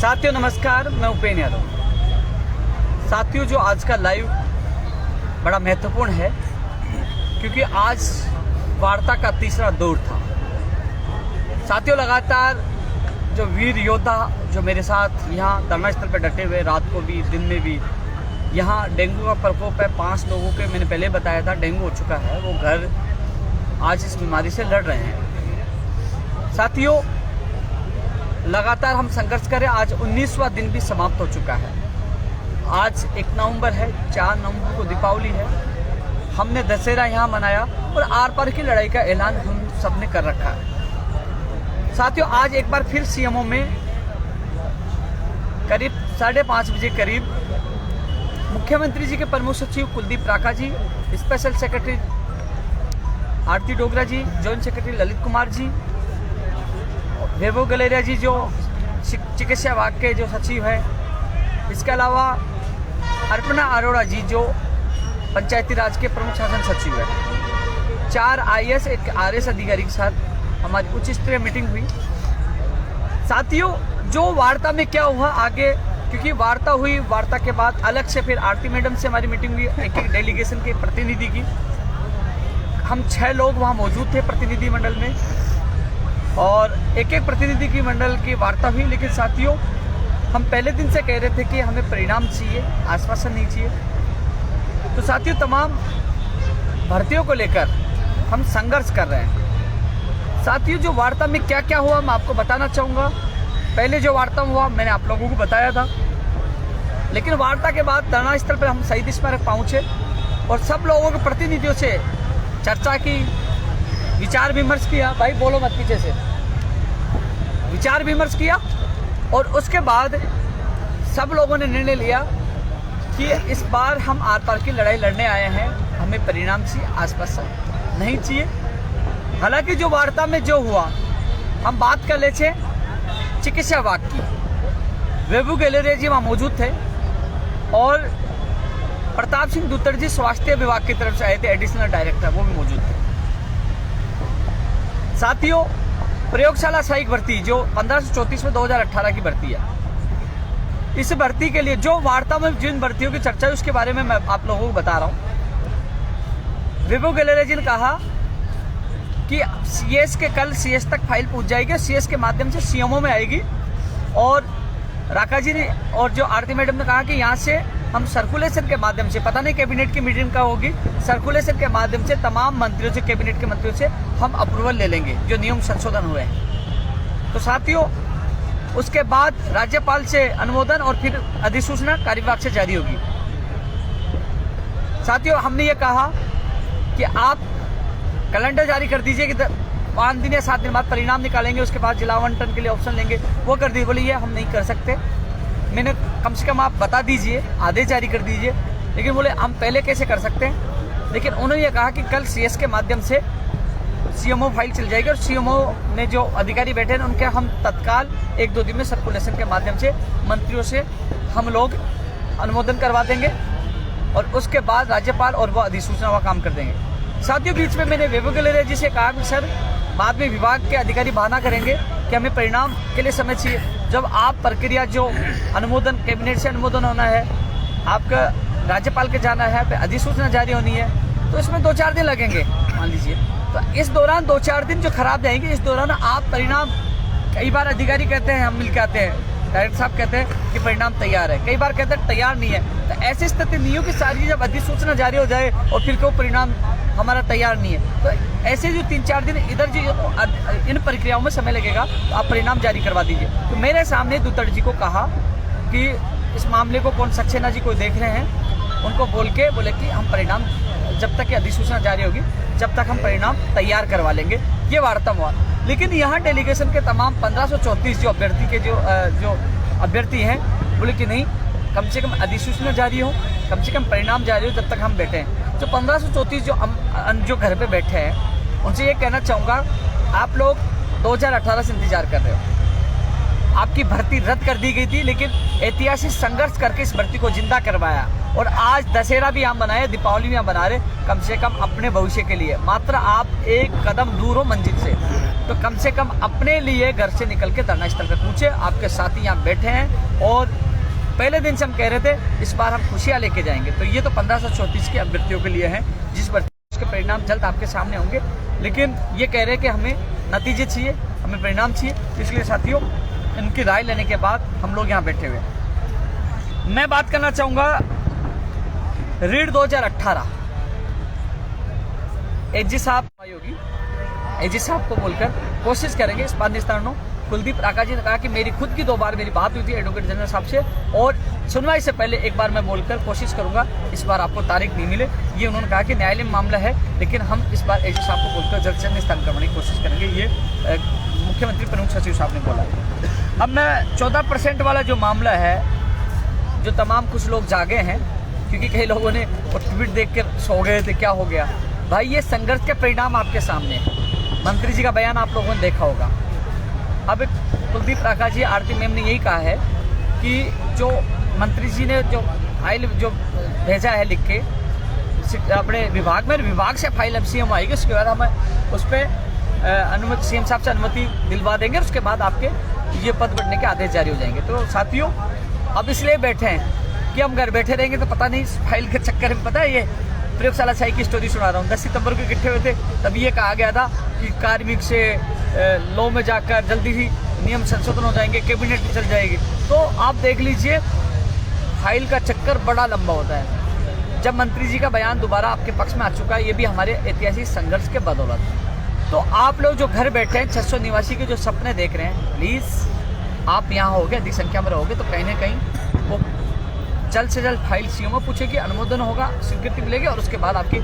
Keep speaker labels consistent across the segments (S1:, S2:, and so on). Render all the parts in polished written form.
S1: साथियों नमस्कार, मैं उपेन यादव। साथियों, जो आज का लाइव बड़ा महत्वपूर्ण है क्योंकि आज वार्ता का तीसरा दौर था। साथियों, लगातार जो वीर योद्धा जो मेरे साथ यहाँ धरना स्थल पर डटे हुए, रात को भी दिन में भी, यहाँ डेंगू का प्रकोप है। 5 लोगों के मैंने पहले बताया था डेंगू हो चुका है, वो घर आज इस बीमारी से लड़ रहे हैं। साथियों, लगातार हम संघर्ष करें। आज 19वां दिन भी समाप्त हो चुका है। आज 1 नवंबर है, 4 नवंबर को दीपावली है। हमने दशहरा यहाँ मनाया और आर पार की लड़ाई का ऐलान हम सब ने कर रखा है। साथियों, आज एक बार फिर सीएमओ में करीब 5:30 बजे करीब मुख्यमंत्री जी के प्रमुख सचिव कुलदीप राका जी, स्पेशल सेक्रेटरी आरती डोगरा जी, जॉइंट सेक्रेटरी ललित कुमार जी, वैभव गलेरिया जी जो चिकित्सा विभाग के जो सचिव हैं, इसके अलावा अर्पणा अरोड़ा जी जो पंचायती राज के प्रमुख शासन सचिव है। 4 आईएएस, 1 आरएएस अधिकारी के साथ हमारी उच्च स्तरीय मीटिंग हुई। साथियों, जो वार्ता में क्या हुआ आगे, क्योंकि वार्ता हुई, वार्ता के बाद अलग से फिर आरती मैडम से हमारी मीटिंग हुई, एक डेलीगेशन के प्रतिनिधि की। हम 6 लोग वहाँ मौजूद थे प्रतिनिधि मंडल में और एक प्रतिनिधि की मंडल की वार्ता हुई। लेकिन साथियों, हम पहले दिन से कह रहे थे कि हमें परिणाम चाहिए, आश्वासन नहीं चाहिए। तो साथियों, तमाम भर्तियों को लेकर हम संघर्ष कर रहे हैं। साथियों, जो वार्ता में क्या क्या हुआ मैं आपको बताना चाहूँगा। पहले जो वार्ता हुआ मैंने आप लोगों को बताया था, लेकिन वार्ता के बाद धरना स्थल पर हम शहीद स्मारक पहुँचे और सब लोगों के प्रतिनिधियों से चर्चा की, विचार विमर्श किया। भाई बोलो मत पीछे से। विचार विमर्श किया और उसके बाद सब लोगों ने निर्णय लिया कि इस बार हम आर पार की लड़ाई लड़ने आए हैं, हमें परिणाम चाहिए, आश्वासन नहीं चाहिए। हालांकि जो वार्ता में जो हुआ, हम बात कर लेते चिकित्सा विभाग की। वैभव गलेरिया जी वहाँ मौजूद थे और प्रताप सिंह दुत्तर जी स्वास्थ्य विभाग की तरफ से आए थे, एडिशनल डायरेक्टर, वो भी मौजूद थे। साथियों, प्रयोगशाला सहायक भर्ती जो 1534 में 2018 की भर्ती है, इस भर्ती के लिए जो वार्ता में जिन भर्तियों की चर्चा है उसके बारे में मैं आप लोगों को बता रहा हूं। वैभव गलेरिया जी ने कहा कि सीएस के कल सीएस तक फाइल पहुंच जाएगी, सीएस के माध्यम से सीएमओ में आएगी। और राका जी ने और जो आरती मैडम ने कहा कि यहाँ से हम सर्कुलेशन के माध्यम से, पता नहीं कैबिनेट की मीटिंग का होगी, सर्कुलेशन के माध्यम से तमाम मंत्रियों से, कैबिनेट के मंत्रियों से हम अप्रूवल ले लेंगे जो नियम संशोधन हुए हैं। तो साथियों, उसके बाद राज्यपाल से अनुमोदन और फिर अधिसूचना कार्य विभाग से जारी होगी। साथियों, हमने ये कहा कि आप कैलेंडर जारी कर दीजिए कि 5 दिन या 7 दिन बाद परिणाम निकालेंगे, उसके बाद जिला आवंटन के लिए ऑप्शन लेंगे, वो कर दीजिए। बोले ये हम नहीं कर सकते, मैंने कम से कम आप बता दीजिए, आदेश जारी कर दीजिए। लेकिन बोले हम पहले कैसे कर सकते हैं। लेकिन उन्होंने ये कहा कि कल सीएस के माध्यम से सीएमओ फाइल चल जाएगी और सीएमओ ने जो अधिकारी बैठे हैं उनके हम तत्काल 1-2 दिन में सर्कुलेशन के माध्यम से मंत्रियों से हम लोग अनुमोदन करवा देंगे और उसके बाद राज्यपाल और वो अधिसूचना का काम कर देंगे। साथियों, बीच में मैंने वैभव गलेरिया जी से कहा कि सर बाद में विभाग के अधिकारी बहाना करेंगे कि हमें परिणाम के लिए समय चाहिए। जब आप प्रक्रिया जो अनुमोदन, कैबिनेट से अनुमोदन होना है, आपका राज्यपाल के जाना है, फिर अधिसूचना जारी होनी है, तो इसमें 2-4 दिन लगेंगे मान लीजिए। तो इस दौरान 2-4 दिन जो खराब जाएंगे, इस दौरान आप परिणाम, कई बार अधिकारी कहते हैं हम मिल के आते हैं, डायरेक्टर साहब कहते हैं कि परिणाम तैयार है, कई बार कहते हैं तैयार नहीं है। तो ऐसी स्थिति नहीं हो कि सारी जब अधिसूचना जारी हो जाए और फिर क्यों परिणाम हमारा तैयार नहीं है। तो ऐसे जो 3-4 दिन इधर जो इन प्रक्रियाओं में समय लगेगा, तो आप परिणाम जारी करवा दीजिए। तो मेरे सामने दुत्तर जी को कहा कि इस मामले को कौन सक्सेना जी को देख रहे हैं, उनको बोले कि हम परिणाम जब तक अधिसूचना जारी होगी जब तक हम परिणाम तैयार करवा लेंगे। ये वार्ता हुआ। लेकिन यहाँ डेलीगेशन के तमाम 1534 जो अभ्यर्थी के जो अभ्यर्थी हैं, बोले कि नहीं, कम से कम अधिसूचना जारी हो, कम से कम परिणाम जारी हो, जब तक हम बैठे हैं। जो 1534 जो घर पे बैठे हैं, उनसे ये कहना चाहूँगा, आप लोग 2018 से इंतजार कर रहे हो। आपकी भर्ती रद्द कर दी गई थी, लेकिन ऐतिहासिक संघर्ष करके इस भर्ती को जिंदा करवाया और आज दशहरा भी हम बनाए, दीपावली भी हम बना रहे, कम से कम अपने भविष्य के लिए। मात्र आप एक कदम दूर हो मंजिल से। तो कम से कम अपने लिए घर से निकल के धरना स्थल पर पहुंचे। आपके साथी यहाँ बैठे हैं और पहले दिन से हम कह रहे थे इस बार हम खुशियाँ लेके जाएंगे। तो ये तो 1534 के अभ्यर्थियों के लिए हैं, जिस के परिणाम जल्द आपके सामने होंगे। लेकिन ये कह रहे हैं कि हमें नतीजे चाहिए, हमें परिणाम चाहिए। इसलिए साथियों, इनकी राय लेने के बाद हम लोग यहाँ बैठे हुए हैं। मैं बात करना चाहूँगा रीड 2018 एजी साहब होगी, एजी साहब को बोलकर कोशिश करेंगे इस बार निस्तारणों। कुलदीप राका जी ने कहा कि मेरी खुद की 2 बार मेरी बात हुई थी एडवोकेट जनरल साहब से, और सुनवाई से पहले एक बार मैं बोलकर कोशिश करूंगा इस बार आपको तारीख नहीं मिले। ये उन्होंने कहा कि न्यायालय में मामला है, लेकिन हम इस बार एजी साहब को बोलकर जल्द से जल्द निस्तारण करवाने की कोशिश करेंगे। ये मुख्यमंत्री प्रमुख सचिव साहब ने बोला। अब मैं 14% वाला जो मामला है, जो तमाम कुछ लोग जागे हैं, क्योंकि कई लोगों ने ट्वीट देख कर सो गए थे, क्या हो गया भाई। ये संघर्ष के परिणाम आपके सामने है। मंत्री जी का बयान आप लोगों ने देखा होगा। अब कुलदीप राका जी, आरती मैम ने यही कहा है कि जो मंत्री जी ने जो फाइल जो भेजा है लिख के अपने विभाग में, विभाग से फाइल अब सीएम आएगी, उसके बाद हम उस पर अनुमति सीएम साहब से अनुमति दिलवा देंगे। उसके बाद आपके ये पद बढ़ने के आदेश जारी हो जाएंगे। तो साथियों, अब इसलिए बैठे हैं कि हम घर बैठे रहेंगे तो पता नहीं इस फाइल के चक्कर में, पता है ये प्रयोगशाला शाही की स्टोरी सुना रहा हूँ। 10 सितंबर को इकट्ठे हुए थे, तब ये कहा गया था कि कार्मिक से लॉ में जाकर जल्दी ही नियम संशोधन हो जाएंगे, कैबिनेट में चल जाएगी। तो आप देख लीजिए, फाइल का चक्कर बड़ा लंबा होता है। जब मंत्री जी का बयान दोबारा आपके पक्ष में आ चुका है, ये भी हमारे ऐतिहासिक संघर्ष के बदौलत। तो आप लोग जो घर बैठे हैं, 600 निवासी के जो सपने देख रहे हैं, प्लीज़ आप यहाँ होगे, अधिक संख्या में रहोगे तो कहीं ना कहीं वो जल्द से जल्द फाइल सीएम में पूछेगी, अनुमोदन होगा, स्वीकृति मिलेगी और उसके बाद आपके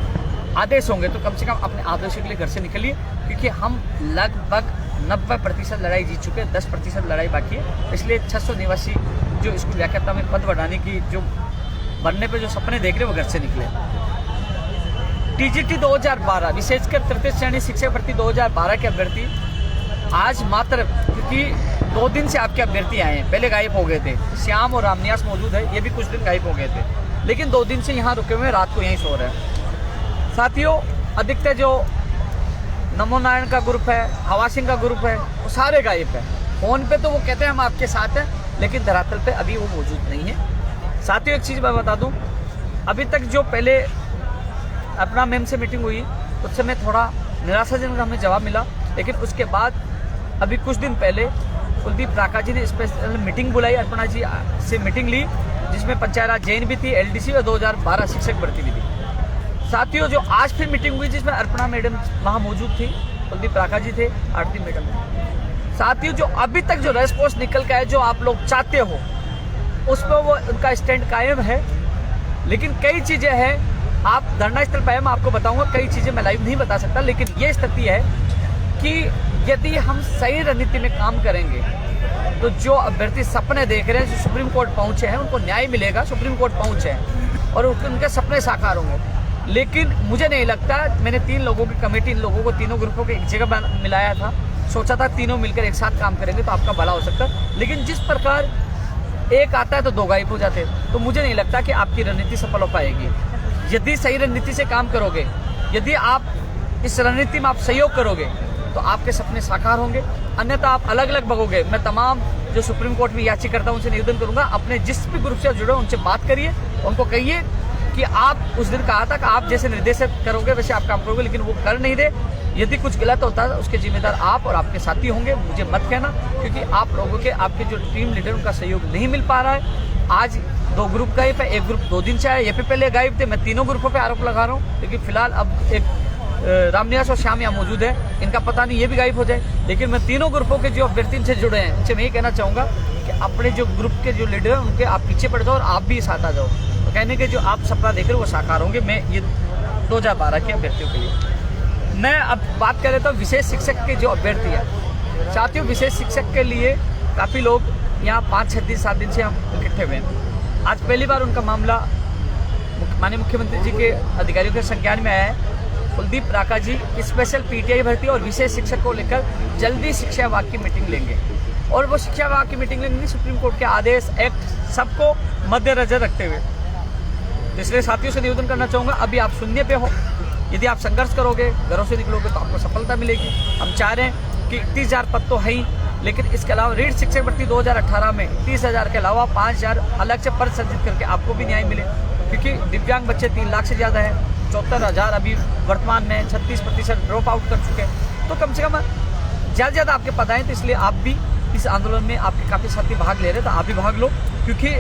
S1: आदेश होंगे। तो कम से कम अपने आदेशों के लिए घर से निकलिए, क्योंकि हम लगभग 90% लड़ाई जीत चुके हैं, 10% लड़ाई बाकी है। इसलिए 600 निवासी जो स्कूल व्याख्याता में पद बढ़ाने की जो बनने पे जो सपने देख रहे हैं, वो घर से निकले। टीजीटी 2012 विशेषकर तृतीय श्रेणी शिक्षक भर्ती 2012 के अभ्यर्थी आज मात्र, क्योंकि 2 दिन से आपके अभ्यर्थी आए हैं, पहले गायब हो गए थे। श्याम और रामनिवास मौजूद है, ये भी कुछ दिन गायब हो गए थे, लेकिन 2 दिन से यहाँ रुके हुए, रात को यहीं सो रहे हैं। साथियों, अधिकतर जो नमो नारायण का ग्रुप है, हवा सिंह का ग्रुप है, वो सारे गायब है। फोन पे तो वो कहते हैं हम आपके साथ हैं, लेकिन धरातल पे अभी वो मौजूद नहीं है। साथियों, एक चीज़ मैं बता दूं, अभी तक जो पहले अपना मैम से मीटिंग हुई, उस समय थोड़ा निराशाजनक हमें जवाब मिला, लेकिन उसके बाद अभी कुछ दिन पहले कुलदीप राका जी ने स्पेशल मीटिंग बुलाई, अर्पणा जी से मीटिंग ली, जिसमें पंचायत राज जैन भी थी, LDC और 2012 शिक्षक भर्ती भी थी। साथियों, जो आज फिर मीटिंग हुई, जिसमें अर्पणा मैडम वहाँ मौजूद थी, कुलदीप राका जी थे, आरती मैडम। साथियों, जो अभी तक जो रेस्पॉन्स निकल के आए, जो आप लोग चाहते हो, उस पर वो उनका स्टैंड कायम है। लेकिन कई चीज़ें हैं, आप धरना स्थल पर, मैं आपको बताऊंगा, कई चीज़ें मैं लाइव नहीं बता सकता, लेकिन ये स्थिति है कि यदि हम सही रणनीति में काम करेंगे तो जो अभ्यर्थी सपने देख रहे हैं, जो सुप्रीम कोर्ट पहुँचे हैं, उनको न्याय मिलेगा। सुप्रीम कोर्ट पहुँचे हैं और उनके सपने साकार होंगे। लेकिन मुझे नहीं लगता, मैंने 3 लोगों की कमेटी, इन लोगों को तीनों ग्रुपों को एक जगह मिलाया था, सोचा था तीनों मिलकर एक साथ काम करेंगे तो आपका भला हो सकता है। लेकिन जिस प्रकार एक आता है तो 2 गायब हो जाते हैं, तो मुझे नहीं लगता कि आपकी रणनीति सफल हो पाएगी। यदि सही रणनीति से काम करोगे, यदि आप इस रणनीति में आप सहयोग करोगे, तो आपके सपने साकार होंगे। अन्यथा आप अलग अलग भगोगे। मैं तमाम जो सुप्रीम कोर्ट में याचिकाकर्ता उनसे निवेदन करूंगा, अपने जिस भी ग्रुप से जुड़े उनसे बात करिए, उनको कहिए कि आप उस दिन कहा था कि आप जैसे निर्देश करोगे वैसे आप काम करोगे, लेकिन वो कर नहीं रहे। यदि कुछ गलत होता है उसके जिम्मेदार आप और आपके साथी होंगे, मुझे मत कहना, क्योंकि आप लोगों के, आपके जो टीम लीडर, उनका सहयोग नहीं मिल पा रहा है। आज 2 ग्रुप गायब है, एक ग्रुप 2 दिन से आया, ये भी पहले गायब थे। मैं तीनों ग्रुपों पे आरोप लगा रहा हूँ, लेकिन फिलहाल अब एक रामनिवास और श्याम यहाँ मौजूद है, इनका पता नहीं ये भी गायब हो जाए। लेकिन मैं तीनों ग्रुपों के जो अभ्यर्थी से जुड़े हैं, उनसे मैं ये कहना चाहूँगा कि अपने जो ग्रुप के जो लीडर हैं, उनके आप पीछे पड़ जाओ और आप भी साथ आ जाओ। तो कहने के जो आप सपना देख रहे हो वो साकार होंगे। मैं ये 2012 के अभ्यर्थियों के लिए। मैं अब बात कर लेता हूँ विशेष शिक्षक के जो अभ्यर्थी हैं। साथियों, विशेष शिक्षक के लिए काफ़ी लोग यहाँ 5-6 दिन 7 दिन से हम इकट्ठे हुए हैं। आज पहली बार उनका मामला माननीय मुख्यमंत्री जी के अधिकारियों के संज्ञान में आया है। कुलदीप राका जी स्पेशल PTI भर्ती और विशेष शिक्षक को लेकर जल्दी शिक्षा विभाग की मीटिंग लेंगे, और वो शिक्षा विभाग की मीटिंग लेंगे सुप्रीम कोर्ट के आदेश, एक्ट सबको मद्देनजर रखते हुए। तो इसलिए साथियों से निवेदन करना चाहूँगा, अभी आप शून्य पे हो, यदि आप संघर्ष करोगे, घरों से निकलोगे तो आपको सफलता मिलेगी। हम चाह रहे हैं कि 30,000 पद तो है ही, लेकिन इसके अलावा रीढ़ शिक्षक भर्ती 2018 में 30,000 के अलावा 5,000 अलग से पद सृजित करके आपको भी न्याय मिले, क्योंकि दिव्यांग बच्चे 3 लाख से ज़्यादा है। 74,000 अभी वर्तमान में 36% ड्रॉप आउट कर चुके हैं। तो कम से कम ज़्यादा से ज़्यादा आपके पद आए, तो इसलिए आप भी इस आंदोलन में आपके काफ़ी साथी भाग ले रहे, तो आप भी भाग लो, क्योंकि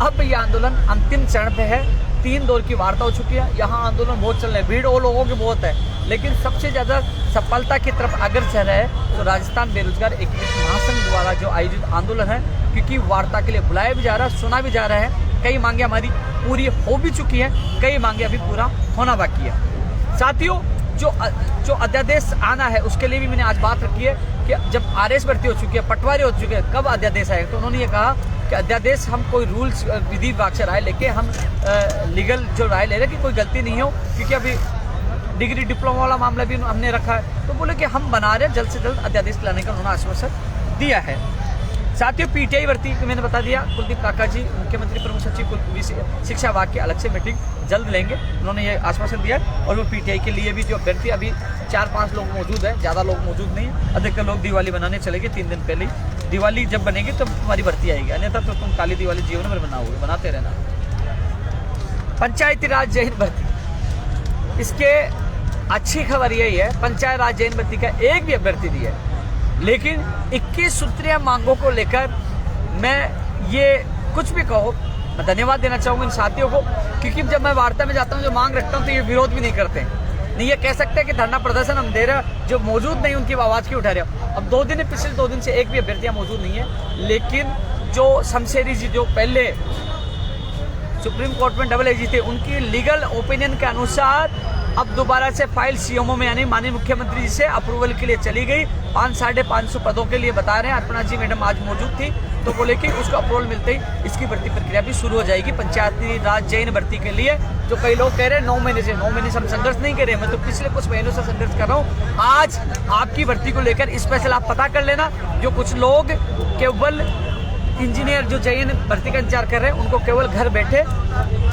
S1: अब ये आंदोलन अंतिम चरण पे है। 3 दौर की वार्ता हो चुकी है, यहाँ आंदोलन बहुत चल रहा है, भीड़ और लोगों की बहुत है, लेकिन सबसे ज़्यादा सफलता की तरफ अग्रसर है तो राजस्थान बेरोजगार एकीकृत महासंघ द्वारा जो आयोजित आंदोलन है, क्योंकि वार्ता के लिए बुलाया भी जा रहा है, सुना भी जा रहा है। कई मांगे हमारी पूरी हो भी चुकी हैं, कई मांगे अभी पूरा होना बाकी है। साथियों, जो अध्यादेश आना है उसके लिए भी मैंने आज बात रखी है कि जब आरएस भर्ती हो चुकी है, पटवारी हो चुके हैं, कब अध्यादेश आएगा। तो उन्होंने ये कहा कि अध्यादेश हम कोई रूल्स विधि विभाग से राय लेके हम लीगल जो राय ले रहे हैं कि कोई गलती नहीं हो, क्योंकि अभी डिग्री डिप्लोमा वाला मामला भी हमने रखा है। तो बोले कि हम बना रहे हैं, जल्द से जल्द अध्यादेश लाने का उन्होंने आश्वासन दिया है। साथियों, पीटीआई भर्ती मैंने बता दिया, कुलदीप काका जी मुख्यमंत्री प्रमुख सचिव शिक्षा विभाग की अलग से मीटिंग जल्द लेंगे, उन्होंने ये आश्वासन दिया। और वो पीटीआई के लिए भी जो अभ्यर्थी अभी 4-5 लोग मौजूद है, ज़्यादा लोग मौजूद नहीं है, अधिकतर लोग दिवाली बनाने चले गए 3 दिन पहले। दिवाली जब बनेगी तब तुम्हारी भर्ती आएगी, अन्यथा तो तुम काली दिवाली जीवन में बनाओगे, बनाते रहना। पंचायती राज जय हिंद भर्ती, इसके अच्छी खबर यही है, पंचायत राज जय हिंद भर्ती का एक भी अभ्यर्थी नहीं है, लेकिन 21 सूत्रीय मांगों को लेकर मैं ये कुछ भी कहो, मैं धन्यवाद देना चाहूँगा इन साथियों को, क्योंकि जब मैं वार्ता में जाता हूँ, जो मांग रखता हूँ, तो ये विरोध भी नहीं करते, नहीं ये कह सकते कि धरना प्रदर्शन हम दे रहे हैं, जो मौजूद नहीं उनकी आवाज़ क्यों उठा रहे हो। अब 2 दिन, पिछले 2 दिन से एक भी अभ्यर्थियाँ मौजूद नहीं है, लेकिन जो शमशेरी जी जो पहले सुप्रीम कोर्ट में डबल एजी थे, उनकी लीगल ओपिनियन के अनुसार अब दोबारा से फाइल सीएमओ में यानी माननीय मुख्यमंत्री जी से अप्रूवल के लिए चली गई। 500-550 पदों के लिए बता रहे हैं। अर्पणा जी मैडम आज मौजूद थी, तो बोले कि उसको अप्रूवल मिलते ही इसकी भर्ती प्रक्रिया भी शुरू हो जाएगी पंचायती राज जैन भर्ती के लिए। जो कई लोग कह रहे हैं 9 महीने से, 9 महीने से हम संघर्ष नहीं कर रहे, मैं तो पिछले कुछ महीनों से संघर्ष कर रहा हूँ। आज आपकी भर्ती को लेकर स्पेशल आप पता कर लेना, जो कुछ लोग केवल इंजीनियर जो जैन भर्ती का इंतजार कर रहे हैं, उनको केवल घर बैठे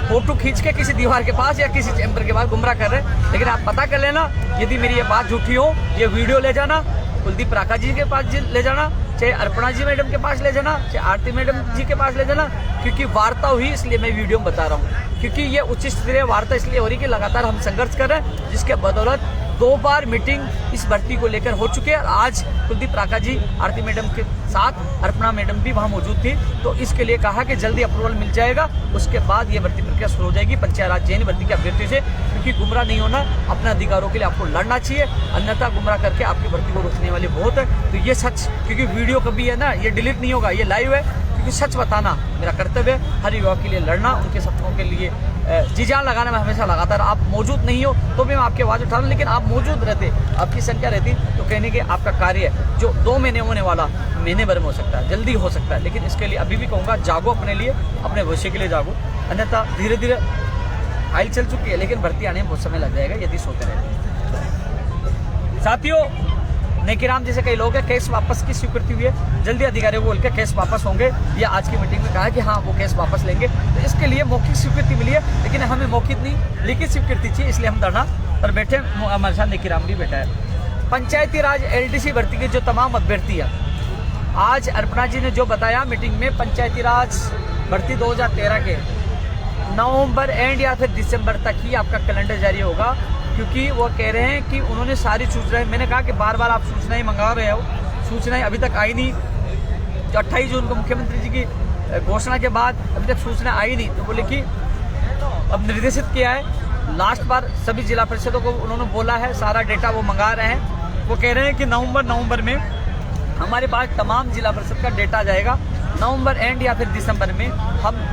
S1: फोटो खींच के किसी दीवार के पास या किसी चैम्बर के पास गुमराह कर रहे हैं। लेकिन आप पता कर लेना, यदि मेरी ये बात झूठी हो, ये वीडियो ले जाना, कुलदीप काका जी के पास ले जाना, चाहे अर्पणा जी मैडम के पास ले जाना, चाहे आरती मैडम जी के पास ले जाना, क्योंकि वार्ता हुई इसलिए मैं वीडियो में बता रहा हूँ, क्योंकि ये उच्च स्तरीय वार्ता इसलिए हो रही कि लगातार हम संघर्ष कर रहे हैं, जिसके बदौलत 2 बार मीटिंग इस भर्ती को लेकर हो चुकी है। और आज कुलदीप काका जी आरती मैडम के साथ अर्पणा मैडम भी वहाँ मौजूद थी, तो इसके लिए कहा कि जल्दी अप्रूवल मिल जाएगा, उसके बाद ये भर्ती प्रक्रिया शुरू हो जाएगी पंचायत राज जैन भर्ती के अभ्यर्थी से। क्योंकि गुमराह नहीं होना, अपने अधिकारों के लिए आपको लड़ना चाहिए, अन्यथा गुमराह करके आपकी भर्ती को रोकने वाले बहुत है। तो ये सच, क्योंकि वीडियो कभी है ना, ये डिलीट नहीं होगा, ये लाइव है, क्योंकि सच बताना मेरा कर्तव्य है। हर युवा के लिए लड़ना, उनके सपनों के लिए जी जान लगाना मैं हमेशा लगातार। आप मौजूद नहीं हो तो भी मैं आपकी आवाज़ उठा रहा हूँ, लेकिन आप मौजूद रहते, आपकी संख्या रहती, तो कहने के आपका कार्य जो 2 महीने होने वाला महीने भर में हो सकता है, जल्दी हो सकता है। लेकिन इसके लिए अभी भी कहूँगा, जागो अपने लिए, अपने भविष्य के लिए जागो, अन्यथा धीरे धीरे फाइल चल चुकी है, लेकिन भर्ती आने में बहुत समय लग जाएगा यदि सोते रहते। साथियों, नेकीराम जैसे कई लोग हैं, केस वापस की स्वीकृति हुई है, जल्दी अधिकारियों को बोलकर केस वापस होंगे, या आज की मीटिंग में कहा कि हाँ वो केस वापस लेंगे। तो इसके लिए मौखिक स्वीकृति मिली है, लेकिन हमें मौखिक नहीं लिखित स्वीकृति चाहिए, इसलिए हम धरना पर बैठे। हमारे साथ नेकीराम भी बैठा है। पंचायती राज एलडीसी भर्ती के जो तमाम अभ्यर्थी हैं, आज अर्पणा जी ने जो बताया मीटिंग में, पंचायती राज भर्ती 2013 के नवंबर एंड या फिर दिसंबर तक ही आपका कैलेंडर जारी होगा, क्योंकि वो कह रहे हैं कि उन्होंने सारी सूचनाएं, मैंने कहा कि बार बार आप सूचनाएं मंगा रहे हो, सूचनाएं अभी तक आई नहीं। जो 28 जून को मुख्यमंत्री जी की घोषणा के बाद अभी तक सूचना आई नहीं, तो बोले कि अब निर्देशित किया है, लास्ट बार सभी जिला परिषदों को उन्होंने बोला है, सारा डेटा वो मंगा रहे हैं। वो कह रहे हैं कि नवंबर में हमारे पास तमाम जिला परिषद का डेटा जाएगा, नवंबर एंड या फिर दिसंबर में हम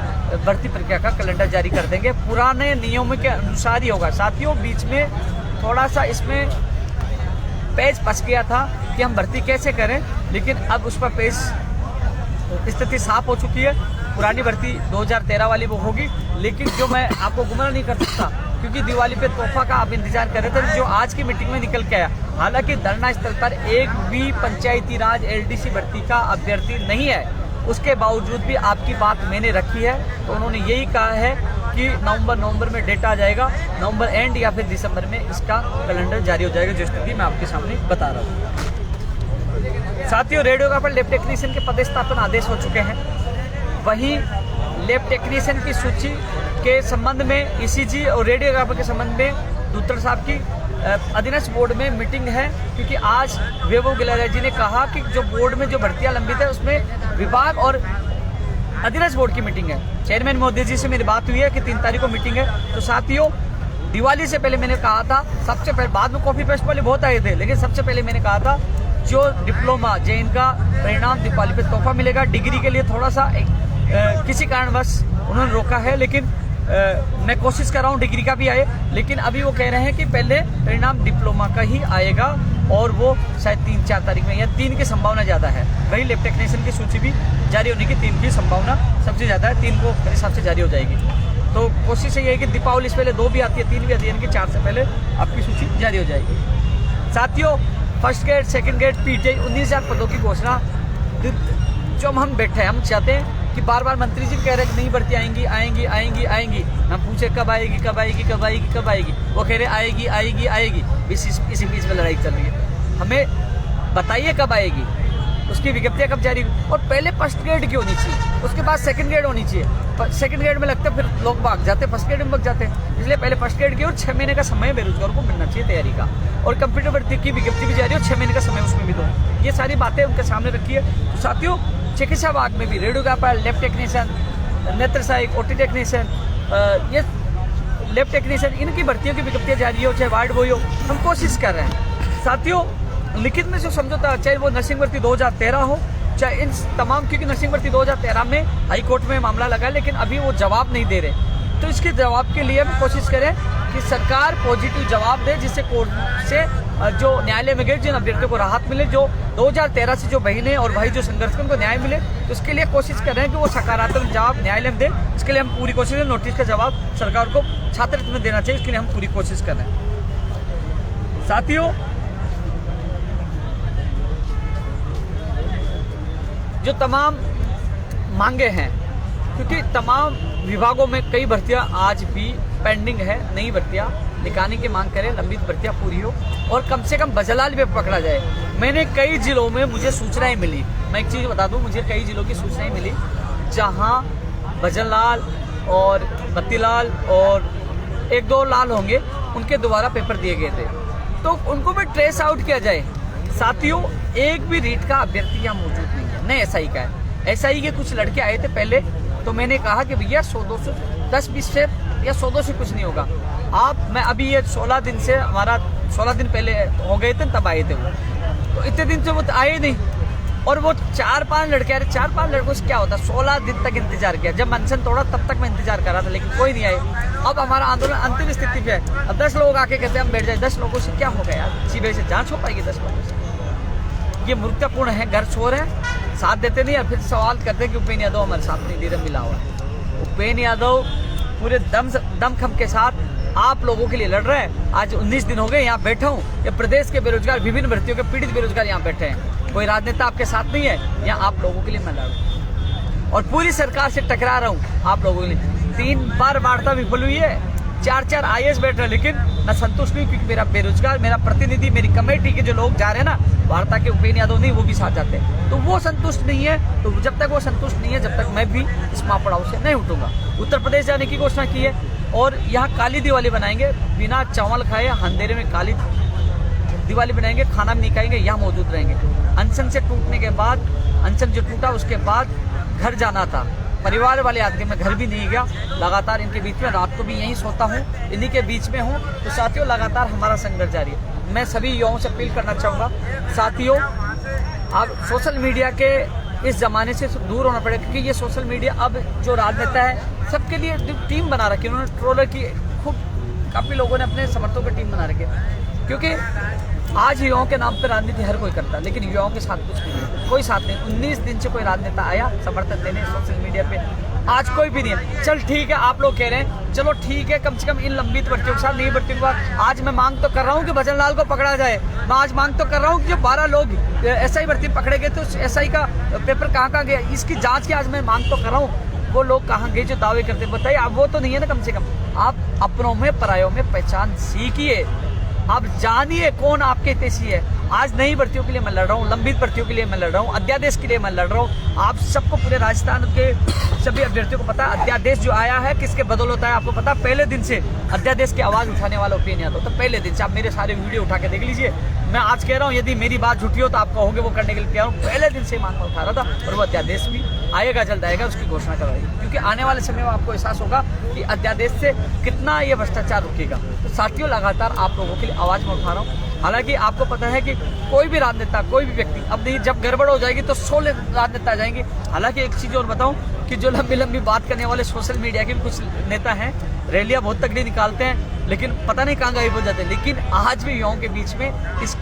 S1: भर्ती प्रक्रिया का कैलेंडर जारी कर देंगे, पुराने नियमों के अनुसार ही होगा। साथियों, बीच में थोड़ा सा इसमें पेज फंस गया था कि हम भर्ती कैसे करें, लेकिन अब उस पर पेज स्थिति साफ हो चुकी है। पुरानी भर्ती 2013 वाली वो होगी, लेकिन जो मैं आपको गुमराह नहीं कर सकता, क्योंकि दिवाली पे तोहफा का आप इंतजार कर रहे थे, जो आज की मीटिंग में निकल के आया। हालांकि धरना स्थल पर एक भी पंचायती राज एलडीसी भर्ती का अभ्यर्थी नहीं है, उसके बावजूद भी आपकी बात मैंने रखी है। तो उन्होंने यही कहा है कि नवंबर में डेटा आ जाएगा, नवंबर एंड या फिर दिसंबर में इसका कैलेंडर जारी हो जाएगा, जो स्थिति मैं आपके सामने बता रहा हूँ। साथियों, रेडियोग्राफर लैब टेक्नीशियन के पदस्थापन आदेश हो चुके हैं। वहीं लैब टेक्नीशियन की सूची के संबंध में ईसीजी और रेडियोग्राफर के संबंध में दूतर साहब की अधीनस्थ बोर्ड में मीटिंग है, क्योंकि आज वैभव गिलहरिया जी ने कहा कि जो बोर्ड में जो भर्तियां लंबित है उसमें विभाग और अधीनस्थ बोर्ड की मीटिंग है। चेयरमैन मोदी जी से मेरी बात हुई है कि 3 तारीख को मीटिंग है। तो साथियों, दिवाली से पहले मैंने कहा था, सबसे पहले, बाद में कॉफी फेस्ट वाले बहुत आए थे, लेकिन सबसे पहले मैंने कहा था जो डिप्लोमा जैन का परिणाम दिवाली पे तोहफा मिलेगा। डिग्री के लिए थोड़ा सा किसी कारणवश उन्होंने रोका है, लेकिन मैं कोशिश कर रहा हूँ डिग्री का भी आए। लेकिन अभी वो कह रहे हैं कि पहले परिणाम डिप्लोमा का ही आएगा, और वो शायद 3-4 तारीख में, या 3 की संभावना ज़्यादा है। वही लैब टेक्नीशियन की सूची भी जारी होने की 3 की संभावना सबसे ज़्यादा है। 3 को मेरे हिसाब से जारी हो जाएगी। तो कोशिश ये है कि दीपावली से पहले 2 भी आती है, 3 भी आती है, यानी कि 4 से पहले आपकी सूची जारी हो जाएगी। साथियों, first grade, second grade, PTI 19,000 पदों की घोषणा जो हम बैठे हैं, हम चाहते हैं कि बार बार मंत्री जी कह रहे हैं कि नहीं भर्ती आएंगी आएंगी आएंगी आएंगी। हम पूछे कब आएगी कब आएगी कब आएगी कब आएगी, वो कह रहे आएगी आएगी आएगी। इसी बीच में लड़ाई चल रही है। हमें बताइए कब आएगी, उसकी विज्ञप्तियां कब जारी, और पहले फर्स्ट ग्रेड की होनी चाहिए, उसके बाद सेकंड ग्रेड होनी चाहिए। सेकंड ग्रेड में लगता है फिर लोग भाग जाते, फर्स्ट ग्रेड में भाग जाते हैं, इसलिए पहले फर्स्ट ग्रेड की, और 6 महीने का समय बेरोजगार को मिलना चाहिए तैयारी का। और कंप्यूटर भर्ती की विज्ञप्ति भी जारी हो, 6 महीने का समय उसमें भी दो। ये सारी बातें उनके सामने रखी है। तो साथियों, चिकित्सा विभाग में भी रेडियोग्राफर, लैब टेक्नीशियन, नेत्र सहायक, ओटी टेक्नीशियन, ये लैब टेक्नीशियन, इनकी भर्तियों की विज्ञप्तियां जारी हो, चाहे वार्ड बॉय हो, हम कोशिश कर रहे हैं। साथियों, लिखित में जो समझौता, चाहे वो नर्सिंग भर्ती 2013 हो, चाहे इन तमाम, क्योंकि नर्सिंग भर्ती 2013 में हाई कोर्ट में मामला लगा, लेकिन अभी वो जवाब नहीं दे रहे। तो इसके जवाब के लिए हम कोशिश करें कि सरकार पॉजिटिव जवाब दे, जिससे कोर्ट से जो न्यायालय में गए जिन अभ्यर्थियों को राहत मिले, जो 2013 से जो बहनें और भाई जो संघर्ष कर उनको न्याय मिले। तो उसके लिए कोशिश कर रहे हैं कि वो सकारात्मक जवाब न्यायालय में दे। इसके लिए हम पूरी कोशिश करें। नोटिस का जवाब सरकार को छात्रवृत्ति में देना चाहिए, इसके लिए हम पूरी कोशिश कर रहे हैं। साथियों, जो तमाम मांगे हैं, क्योंकि तमाम विभागों में कई भर्तियां आज भी पेंडिंग है, नई भर्तियां निकालने की मांग करें, लंबित भर्तियां पूरी हो, और कम से कम भजनलाल भी पकड़ा जाए। मैंने कई जिलों में मुझे सूचनाएं मिली, मैं एक चीज़ बता दूं, मुझे कई जिलों की सूचनाएं मिली जहां भजनलाल और बत्तीलाल और 1-2 लाल होंगे, उनके द्वारा पेपर दिए गए थे, तो उनको भी ट्रेस आउट किया जाए। साथियों, एक भी रीट का अभ्यर्थी यहाँ मौजूद नहीं है, न एसआई का है। एसआई के कुछ लड़के आए थे पहले, तो मैंने कहा कि भैया 100-200, 10-20 से या 100-200 से कुछ नहीं होगा। मैं अभी ये 16 दिन से, हमारा 16 दिन पहले हो गए थे, तब आए थे वो, तो इतने दिन से वो आए नहीं। और वो 4-5 लड़के आ रहे, 4-5 लड़कों से क्या होता, 16 दिन तक इंतजार किया। जब अनशन तोड़ा तब तक मैं इंतजार कर रहा था, लेकिन कोई नहीं आए। अब हमारा आंदोलन अंतिम स्थिति पे है। अब 10 लोग आके कहते हैं हम बैठ जाए। 10 लोगों से क्या होगा यार, सीबीआई से जांच हो पाएगी 10 लोगों से? ये मूर्खतापूर्ण है, घर छोर है, साथ देते नहीं, और फिर सवाल करते हैं कि उपेन्द्र यादव हमारे साथ नहीं दे रहे, मिला हुआ है। उपेन्द्र यादव पूरे दमखम के साथ आप लोगों के लिए लड़ रहे हैं। आज 19 दिन हो गए यहाँ बैठा हूँ, ये प्रदेश के बेरोजगार, विभिन्न भर्तियों के पीड़ित बेरोजगार यहाँ बैठे हैं। कोई राजनेता आपके साथ नहीं है, यहाँ आप लोगों के लिए मैं लड़ रहा हूँ, और पूरी सरकार से टकरा रहा हूँ आप लोगों के लिए। 3 बार वार्ता विफल हुई है, 4-4 IAS बैठ रहे, लेकिन मैं संतुष्ट नहीं, क्योंकि मेरा बेरोजगार, मेरा प्रतिनिधि, मेरी कमेटी के जो लोग जा रहे हैं ना वार्ता के, उपेन्द्र यादव नहीं, वो भी साथ जाते हैं, तो वो संतुष्ट नहीं है। तो जब तक वो संतुष्ट नहीं है, जब तक मैं भी इस महापड़ाव से नहीं उठूंगा। उत्तर प्रदेश जाने की घोषणा की है, और यहाँ काली दिवाली बनाएंगे, बिना चावल खाए अंधेरे में काली दिवाली बनाएंगे, खाना भी नहीं खाएंगे, यहाँ मौजूद रहेंगे। अनशन से टूटने के बाद, अनशन जो टूटा उसके बाद घर जाना था, परिवार वाले आदमी, मैं घर भी नहीं गया, लगातार इनके बीच में, रात को भी यहीं सोता हूँ, इन्हीं के बीच में हूँ। तो साथियों, लगातार हमारा संघर्ष जारी है। मैं सभी युवाओं से अपील करना चाहूँगा, साथियों, आप सोशल मीडिया के इस जमाने से दूर होना पड़ेगा, क्योंकि ये सोशल मीडिया अब जो राजनेता है सबके लिए टीम बना रखी है, उन्होंने ट्रोलर की, खूब काफ़ी लोगों ने अपने समर्थकों की टीम बना रखी है। क्योंकि आज युवाओं के नाम पर राजनीति हर कोई करता है, लेकिन युवाओं के साथ कुछ नहीं है, कोई साथ नहीं। 19 दिन से कोई राजनेता आया समर्थन देने सोशल मीडिया पे, आज कोई भी नहीं है। चल ठीक है, आप लोग कह रहे हैं, चलो ठीक है, कम से कम इन लंबित भर्तियों के साथ, नई भर्तियों के बाद आज मैं मांग तो कर रहा हूँ कि भजनलाल को पकड़ा जाए। मैं आज मांग तो कर रहा हूँ कि जो 12 लोग SI भर्ती पकड़े गए, तो SI का पेपर कहाँ गया, इसकी जाँच की आज मैं मांग तो कर रहा हूँ। वो लोग कहाँ गए जो दावे करते, बताइए। अब वो तो नहीं है ना, कम से कम आप अपनों में परायों में पहचान सीखिए। अब जानिए कौन आपके हितैषी है। आज नई भर्तियों के लिए मैं लड़ रहा हूँ, लंबित भर्तियों के लिए मैं लड़ रहा हूँ, अध्यादेश के लिए मैं लड़ रहा हूँ। आप सबको, पूरे राजस्थान के सभी अभ्यर्थियों को पता है अध्यादेश जो आया है किसके बदौलत है। आपको पता है पहले दिन से अध्यादेश की आवाज उठाने वाला ओपिनियन यादव, तो पहले दिन से आप मेरे सारे वीडियो उठा के देख लीजिए। मैं आज कह रहा हूँ यदि मेरी बात झूठी हो तो आप कहोगे वो करने के लिए तैयार हूँ। पहले दिन से मांग उठा रहा था और वो अध्यादेश भी आएगा, जल्द आएगा, उसकी घोषणा करवाएगी, क्योंकि आने वाले समय में आपको एहसास होगा कि अध्यादेश से कितना ये भ्रष्टाचार रुकेगा। तो साथियों, लगातार आप लोगों के लिए आवाज में उठा रहा हूँ। हालांकि आपको पता है कि कोई भी राजनेता, कोई भी व्यक्ति, अब नहीं, जब गड़बड़ हो जाएगी तो 16 राजनेता आ जाएंगे। हालांकि एक चीज और बताऊं कि जो लंबी लंबी बात करने वाले सोशल मीडिया के भी कुछ नेता हैं, रैलियां बहुत तगड़ी निकालते हैं, लेकिन पता नहीं कहाँ गायब हो जाते हैं। लेकिन आज भी युवाओं के बीच में इस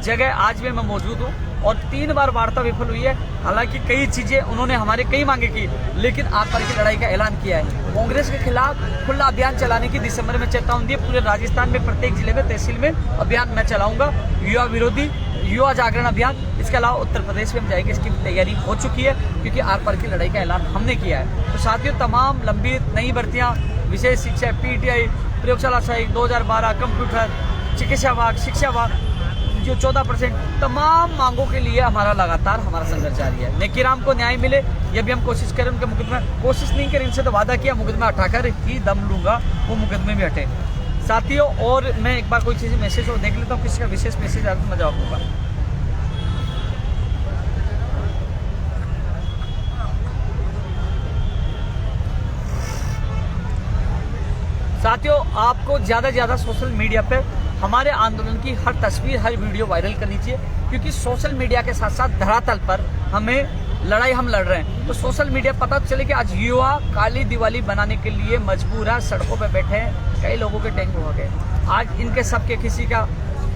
S1: जगह आज भी मैं मौजूद हूँ और 3 बार वार्ता विफल हुई है। हालांकि कई चीजें उन्होंने हमारे कई मांगे की, लेकिन आर पार की लड़ाई का ऐलान किया है। कांग्रेस के खिलाफ खुला अभियान चलाने की दिसंबर में चेतावनी दी। पूरे राजस्थान में प्रत्येक जिले में, तहसील में अभियान मैं चलाऊंगा, युवा विरोधी युवा जागरण अभियान। इसके अलावा उत्तर प्रदेश में हम जाएंगे, इसकी तैयारी हो चुकी है, क्योंकि आर पार की लड़ाई का ऐलान हमने किया है। तो साथियों, तमाम लंबित नई भर्तियाँ, विशेष शिक्षा, पीटीआई, प्रयोगशाला सहायक 2012, कंप्यूटर, चिकित्सा विभाग, शिक्षा विभाग, जो 14%, तमाम मांगों के लिए हमारा लगातार हमारा संघर्ष जारी है। नेकीराम को न्याय मिले, ये भी हम कोशिश करें। उनके मुकदमे कोशिश नहीं करें, इनसे तो वादा किया मुकदमा हटाकर ही दम लूंगा, वो मुकदमे भी हटे। साथियों, और मैं एक बार कोई चीज़ मैसेज और देख लेता हूँ, किसी का विशेष मैसेज आया तो मैं जवाब दूंगा। साथियों, आपको ज़्यादा से ज़्यादा सोशल मीडिया पर हमारे आंदोलन की हर तस्वीर, हर वीडियो वायरल करनी चाहिए, क्योंकि सोशल मीडिया के साथ साथ धरातल पर हमें लड़ाई हम लड़ रहे हैं। तो सोशल मीडिया पता चले कि आज युवा काली दिवाली बनाने के लिए मजबूर है, सड़कों पर बैठे हैं, कई लोगों के डेंगू हो गए। आज इनके सबके किसी का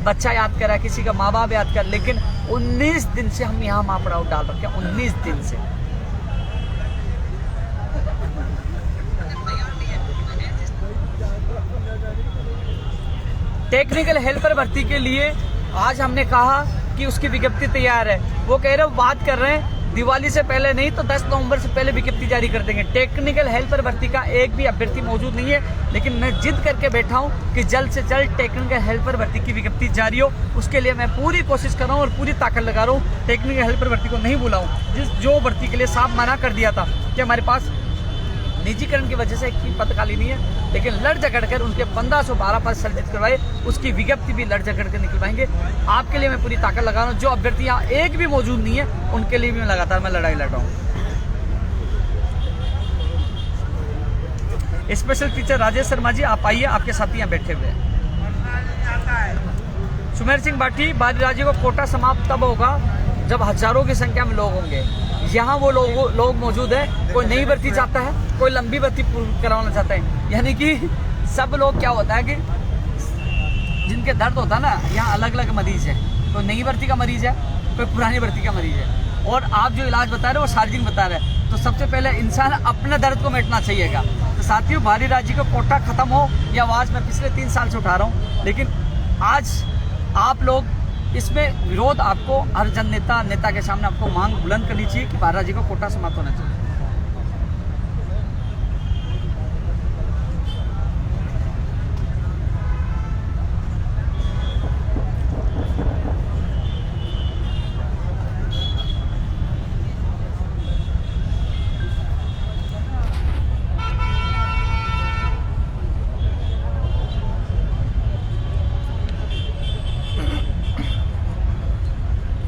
S1: बच्चा याद कर रहा है, किसी का माँ बाप याद कर, लेकिन 19 दिन से हम यहाँ मापड़ा डाल रखे हैं, 19 दिन से। टेक्निकल हेल्पर भर्ती के लिए आज हमने कहा कि उसकी विज्ञप्ति तैयार है। वो कह रहे हैं, बात कर रहे हैं दिवाली से पहले नहीं तो 10 नवंबर से पहले विज्ञप्ति जारी कर देंगे। टेक्निकल हेल्पर भर्ती का एक भी अभ्यर्थी मौजूद नहीं है, लेकिन मैं जिद करके बैठा हूं कि जल्द से जल्द टेक्निकल हेल्पर भर्ती की विज्ञप्ति जारी हो। उसके लिए मैं पूरी कोशिश कर रहा हूं और पूरी ताकत लगा रहा हूं। टेक्निकल हेल्पर भर्ती को नहीं बुलाऊं, जो भर्ती के लिए साफ मना कर दिया था कि हमारे पास निजीकरण की वजह से एक पद खाली नहीं है, लेकिन लड़ झगड़ कर उनके 1512 पद सृजित करवाए, उसकी विज्ञप्ति भी लड़ झगड़ कर निकलवाएंगे। आपके लिए मैं पूरी ताकत लगा रहा हूँ। जो अभ्यर्थी यहाँ एक भी मौजूद नहीं है, उनके लिए भी मैं लगातार लड़ाई लड़ रहा हूँ। स्पेशल टीचर राजेश शर्मा जी, आप आइए, आपके साथी यहाँ बैठे हुए हैं। सुमेर सिंह बाठी, बारी राज्य को कोटा समाप्त तब होगा जब हजारों की संख्या में लोग होंगे। यहाँ वो लोग मौजूद है, कोई नई भर्ती चाहता है, कोई लंबी भर्ती करवाना चाहता है। यानी कि सब लोग, क्या होता है कि जिनके दर्द होता है ना, यहाँ अलग अलग मरीज है, कोई नई भर्ती का मरीज है, कोई पुरानी भर्ती का मरीज है, और आप जो इलाज बता रहे हो वो सार्वजनिक बता रहे हैं। तो सबसे पहले इंसान अपने दर्द को मिटना चाहिएगा। तो साथियों, बाहरी राज्य का कोटा खत्म हो, ये आवाज़ मैं पिछले 3 साल से उठा रहा हूँ, लेकिन आज आप लोग इसमें विरोध, आपको हर जन नेता के सामने आपको मांग बुलंद करनी चाहिए कि बाहरी राज्य का कोटा समाप्त होना चाहिए।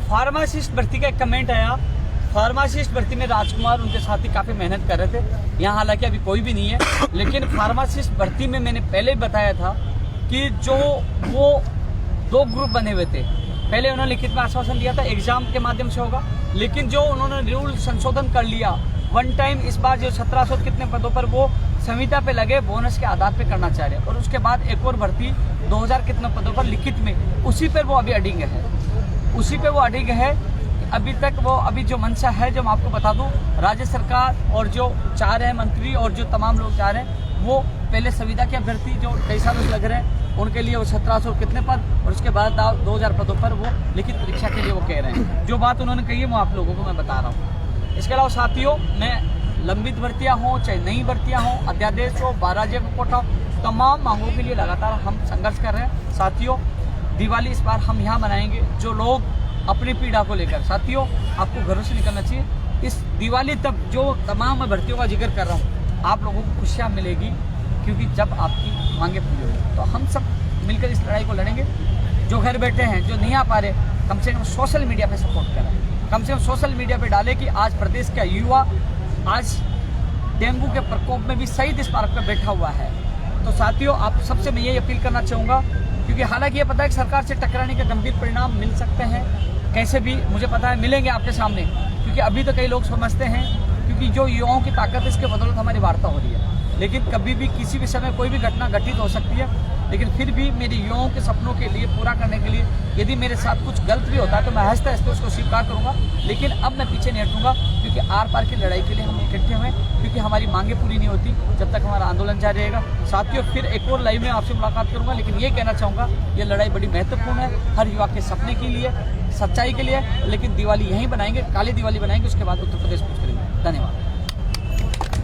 S1: फार्मासिस्ट भर्ती का एक कमेंट आया। फार्मासिस्ट भर्ती में राजकुमार उनके साथी काफ़ी मेहनत कर रहे थे। यहाँ हालांकि अभी कोई भी नहीं है, लेकिन फार्मासिस्ट भर्ती में मैंने पहले ही बताया था कि जो वो 2 ग्रुप बने हुए थे। पहले उन्होंने लिखित में आश्वासन दिया था एग्जाम के माध्यम से होगा, लेकिन जो उन्होंने रूल संशोधन कर लिया वन टाइम, इस बार जो 1700 कितने पदों पर वो संविदा पे लगे बोनस के आधार पे करना चाह रहे हैं। और उसके बाद एक और भर्ती 2000 कितने पदों पर लिखित में, उसी पर वो अभी अडिग है, उसी पे वो अडिग है अभी तक। वो अभी जो मंशा है, जो मैं आपको बता दूं, राज्य सरकार और जो चाह रहे हैं मंत्री और जो तमाम लोग चाह रहे हैं, वो पहले संविदा के अभ्यर्थी जो कई सालों से लग रहे हैं, उनके लिए वो 1700 कितने पद, और उसके बाद 2000 पदों पर वो लिखित परीक्षा के लिए वो कह रहे हैं। जो बात उन्होंने कही है वो आप लोगों को मैं बता रहा हूँ। इसके अलावा साथियों, मैं लंबित भर्तियाँ हों चाहे नई भर्तियाँ हों, अध्यादेश हो, 12 राज्य का कोटा हो, तमाम मांगों के लिए लगातार हम संघर्ष कर रहे हैं। साथियों, दिवाली इस बार हम यहाँ मनाएंगे। जो लोग अपनी पीड़ा को लेकर, साथियों आपको घरों से निकलना चाहिए। इस दिवाली तक जो तमाम मैं भर्तियों का जिक्र कर रहा हूँ, आप लोगों को खुशियाँ मिलेगी, क्योंकि जब आपकी मांगे पूरी होगी तो हम सब मिलकर इस लड़ाई को लड़ेंगे। जो घर बैठे हैं, जो नहीं आ पा रहे, कम से कम सोशल मीडिया पे सपोर्ट करें, कम से कम सोशल मीडिया पे डालें कि आज प्रदेश का युवा आज डेंगू के प्रकोप में भी शहीद स्मारक पर बैठा हुआ है। तो साथियों, आप सबसे मैं यही अपील करना चाहूँगा, क्योंकि हालांकि ये पता है कि सरकार से टकराने के गंभीर परिणाम मिल सकते हैं, कैसे भी मुझे पता है मिलेंगे आपके सामने, क्योंकि अभी तो कई लोग समझते हैं क्योंकि जो युवाओं की ताकत है, इसके बदौलत हमारी वार्ता हो रही है। लेकिन कभी भी किसी भी समय कोई भी घटना घटित हो सकती है, लेकिन फिर भी मेरे युवाओं के सपनों के लिए पूरा करने के लिए यदि मेरे साथ कुछ गलत भी होता है तो मैं हंसते हंसते उसको स्वीकार करूंगा। लेकिन अब मैं पीछे नहीं हटूंगा, क्योंकि आर पार की लड़ाई के लिए हम इकट्ठे हुए, क्योंकि हमारी मांगे पूरी नहीं होती जब तक हमारा आंदोलन जारी रहेगा। साथियों, फिर एक और लाइव में आपसे मुलाकात करूंगा, लेकिन ये कहना चाहूँगा ये लड़ाई बड़ी महत्वपूर्ण है हर युवा के सपने के लिए, सच्चाई के लिए। लेकिन दिवाली यहीं बनाएंगे, काली दिवाली बनाएंगे, उसके बाद उत्तर प्रदेश